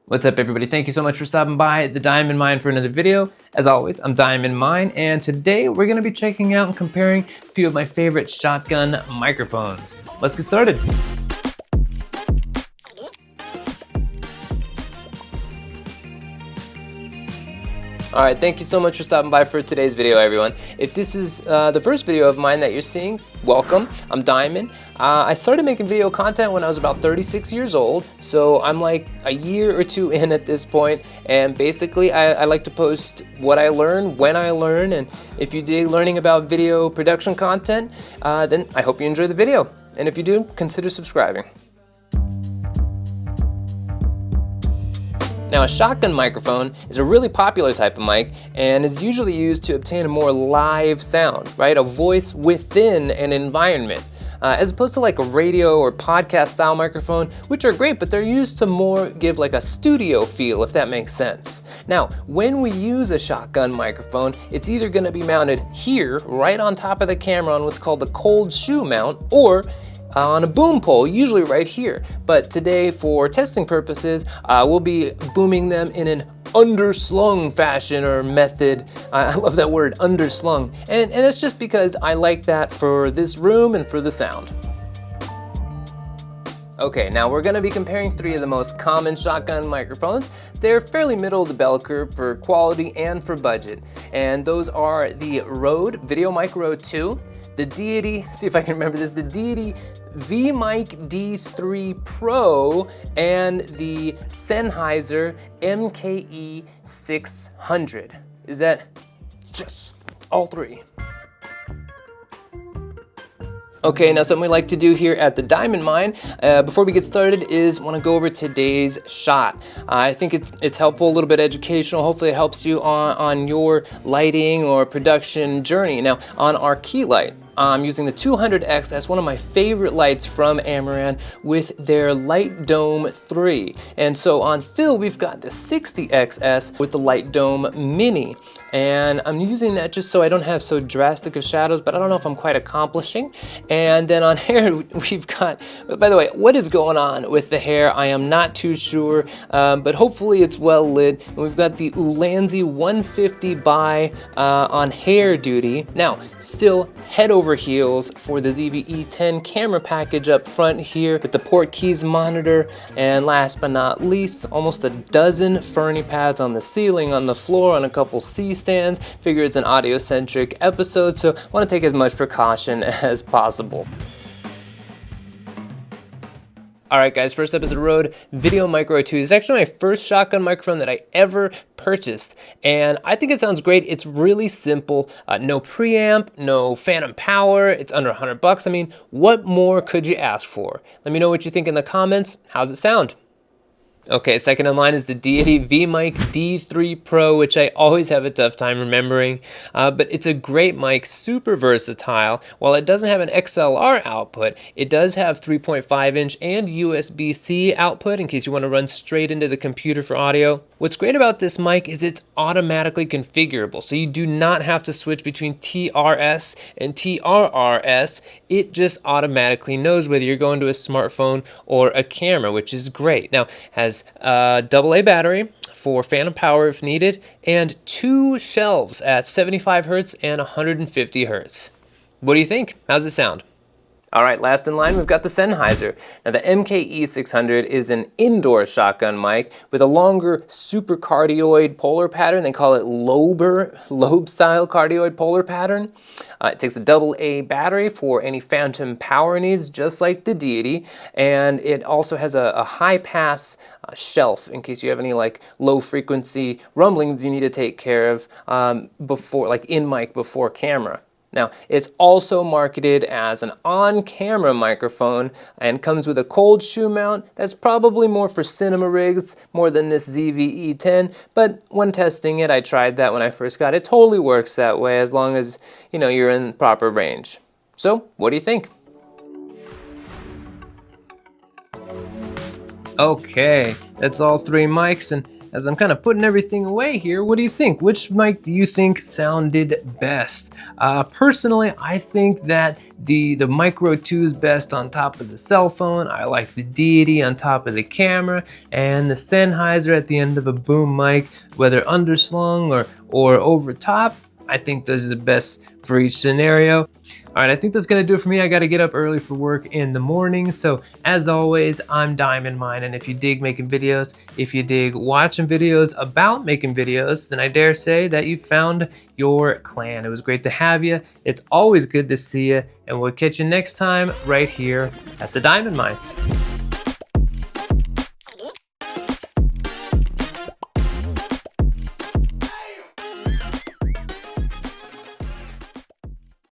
What's up, everybody? Thank you so much for stopping by the Diamond Mine for another video. As always, I'm Diamond Mine, and today we're gonna be checking out and comparing a few of my favorite shotgun microphones. Let's get started. All right, thank you so much for stopping by for today's video, everyone. If this is the first video of mine that you're seeing, welcome. I'm Diamond. I started making video content when I was about 36 years old, so I'm like a year or two in at this point, and basically I like to post what I learn, when I learn, and if you dig learning about video production content, then I hope you enjoy the video. And if you do, consider subscribing. Now, a shotgun microphone is a really popular type of mic and is usually used to obtain a more live sound, right? A voice within an environment, as opposed to like a radio or podcast style microphone, which are great, but they're used to more give like a studio feel, if that makes sense. Now, when we use a shotgun microphone, it's either gonna be mounted here, right on top of the camera on what's called the cold shoe mount, or on a boom pole, usually right here. But today, for testing purposes, we'll be booming them in an underslung fashion or method. I love that word, underslung. And it's just because I like that for this room and for the sound. Okay, now we're gonna be comparing three of the most common shotgun microphones. They're fairly middle of the bell curve for quality and for budget. And those are the Rode VideoMic Rode 2, the Deity, see if I can remember this, the Deity VMic D3 Pro, and the Sennheiser MKE 600. Is that, yes, all three. Okay, now something we like to do here at the Diamond Mine, before we get started, is want to go over today's shot. I think it's helpful, a little bit educational. Hopefully it helps you on your lighting or production journey. Now, on our key light, I'm using the 200X. That's one of my favorite lights from Amaran with their Light Dome 3. And so on fill, we've got the 60XS with the Light Dome Mini. And I'm using that just so I don't have so drastic of shadows, but I don't know if I'm quite accomplishing. And then on hair, we've got, by the way, what is going on with the hair? I am not too sure, but hopefully it's well lit. And we've got the Ulanzi 150 by on hair duty. Now, still head over heels for the ZV-E10 camera package up front here with the port keys monitor, and last but not least, almost a dozen Fernie pads on the ceiling, on the floor, on a couple C-stands. Figure it's an audio-centric episode, so I want to take as much precaution as possible. Alright guys, first up is the Rode VideoMic Rode 2. It's actually my first shotgun microphone that I ever purchased, and I think it sounds great. It's really simple, no preamp, no phantom power, it's under $100. I mean, what more could you ask for? Let me know what you think in the comments. How's it sound? Okay, second in line is the Deity VMic D3 Pro, which I always have a tough time remembering, but it's a great mic, super versatile. While it doesn't have an XLR output, it does have 3.5-inch and USB-C output in case you want to run straight into the computer for audio. What's great about this mic is it's automatically configurable, so you do not have to switch between TRS and TRRS. It just automatically knows whether you're going to a smartphone or a camera, which is great. Now, has a AA battery for phantom power if needed, and 2 shelves at 75 Hertz and 150 Hertz. What do you think? How's it sound? All right, last in line, we've got the Sennheiser. Now, the MKE 600 is an indoor shotgun mic with a longer supercardioid polar pattern. They call it lobe-style cardioid polar pattern. It takes a AA battery for any phantom power needs, just like the Deity. And it also has a high-pass shelf in case you have any like low-frequency rumblings you need to take care of before, like in mic before camera. Now, it's also marketed as an on-camera microphone and comes with a cold shoe mount. That's probably more for cinema rigs, more than this ZV-E10, but when testing it, I tried that when I first got it. It totally works that way as long as, you know, you're in proper range. So, what do you think? Okay, that's all three mics, and as I'm kind of putting everything away here, what do you think? Which mic do you think sounded best? Personally, I think that the Micro 2 is best on top of the cell phone. I like the Deity on top of the camera, and the Sennheiser at the end of a boom mic, whether underslung or over top. I think those are the best for each scenario. All right, I think that's gonna do it for me. I gotta get up early for work in the morning. So as always, I'm Diamond Mine. And if you dig making videos, if you dig watching videos about making videos, then I dare say that you found your clan. It was great to have you. It's always good to see you. And we'll catch you next time right here at the Diamond Mine.